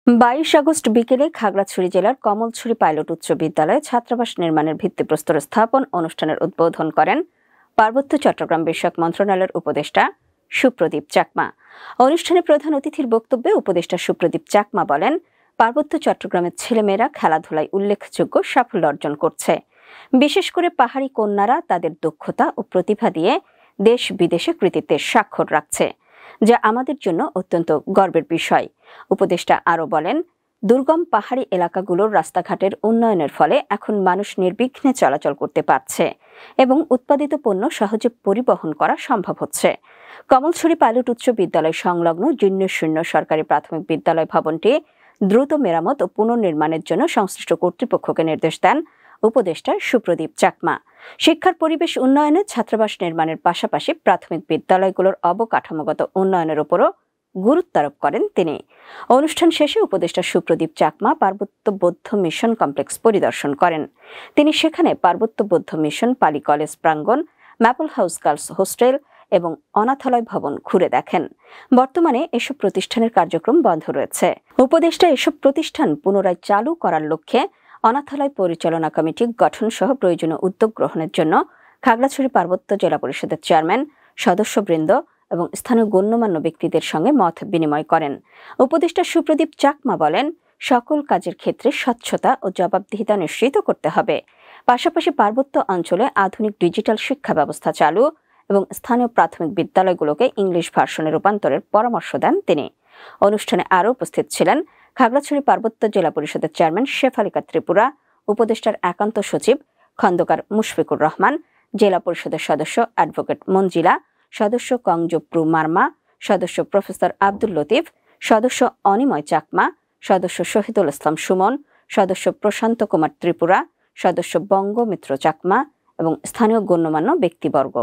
22 August বিকেলে খাগড়াছড়ি জেলার Kamalchhari pilot উচ্চ বিদ্যালয়ে ছাত্রাবাস নির্মাণের ভিত্তিপ্রস্তর স্থাপন অনুষ্ঠানের উদ্বোধন করেন পার্বত্য চট্টগ্রাম বিষয়ক মন্ত্রণালয়ের উপদেষ্টা সুপ্রদীপ চাকমা। অনুষ্ঠানে প্রধান অতিথির বক্তব্যে উপদেষ্টা সুপ্রদীপ চাকমা বলেন, পার্বত্য চট্টগ্রামের ছেলেমেয়েরা খেলাধুলায় উল্লেখযোগ্য সাফল্য অর্জন করছে। বিশেষ করে পাহাড়ি কন্যারা তাদের দক্ষতা ও প্রতিভা দিয়ে দেশ বিদেশে কৃতিত্বের স্বাক্ষর রাখছে, যা আমাদের জন্য অত্যন্ত গর্বের বিষয়। উপদেষ্টা আরও বলেন, দুর্গম পাহাড়ি এলাকাগুলোর রাস্তাঘাটের উন্নয়নের ফলে এখন মানুষ নির্বিঘ্নে চলাচল করতে পারছে এবং উৎপাদিত পণ্য সহজে পরিবহন করা সম্ভব হচ্ছে। কমলছড়ি পাইলট উচ্চ বিদ্যালয় সংলগ্ন জুনিয়র শূন্য সরকারি প্রাথমিক বিদ্যালয় ভবনটি দ্রুত মেরামত ও পুনর্নির্মাণের জন্য সংশ্লিষ্ট কর্তৃপক্ষকে নির্দেশ দেন উপদেষ্টা সুপ্রদীপ চাকমা। শিক্ষার পরিবেশ উন্নয়নে ছাত্রাবাস নির্মাণের পাশাপাশি প্রাথমিক বিদ্যালয়গুলোর অবকাঠামোগত উন্নয়নের উপরও গুরুত্ব আরোপ করেন তিনি। অনুষ্ঠান শেষে উপদেষ্টা সুপ্রদীপ চাকমা পার্বত্য বৌদ্ধ মিশন কমপ্লেক্স পরিদর্শন করেন। তিনি সেখানে পার্বত্য বৌদ্ধ মিশন পালি কলেজ প্রাঙ্গণ, ম্যাপল হাউস গার্লস হোস্টেল এবং অনাথালয় ভবন ঘুরে দেখেন। বর্তমানে এসব প্রতিষ্ঠানের কার্যক্রম বন্ধ রয়েছে। উপদেষ্টা এসব প্রতিষ্ঠান পুনরায় চালু করার লক্ষ্যে অনাথালয় পরিচালনা কমিটি গঠন সহ প্রয়োজনীয় উদ্যোগ গ্রহণের জন্য খাগড়াছড়ি পার্বত্য জেলা পরিষদের চেয়ারম্যান, সদস্যবৃন্দ এবং স্থানীয় গণ্যমান্য ব্যক্তিদের সঙ্গে মত বিনিময় করেন। উপদেষ্টা সুপ্রদীপ চাকমা বলেন, সকল কাজের ক্ষেত্রে স্বচ্ছতা ও জবাবদিহিতা নিশ্চিত করতে হবে। পাশাপাশি পার্বত্য অঞ্চলে আধুনিক ডিজিটাল শিক্ষা ব্যবস্থা চালু এবং স্থানীয় প্রাথমিক বিদ্যালয়গুলোকে ইংলিশ ভার্সনে রূপান্তরের পরামর্শ দেন তিনি। অনুষ্ঠানে আরও উপস্থিত ছিলেন খাগড়াছড়ি পার্বত্য জেলা পরিষদের চেয়ারম্যান শেফালিকা ত্রিপুরা, উপদেষ্টার একান্ত সচিব খন্দকার মুশফিকুর রহমান, জেলা পরিষদের সদস্য অ্যাডভোকেট মঞ্জিলা, সদস্য কংজপ্রু মার্মা, সদস্য প্রফেসর আব্দুল লতিফ, সদস্য অনিময় চাকমা, সদস্য শহীদুল ইসলাম সুমন, সদস্য প্রশান্ত কুমার ত্রিপুরা, সদস্য বঙ্গমিত্র চাকমা এবং স্থানীয় গণ্যমান্য ব্যক্তিবর্গ।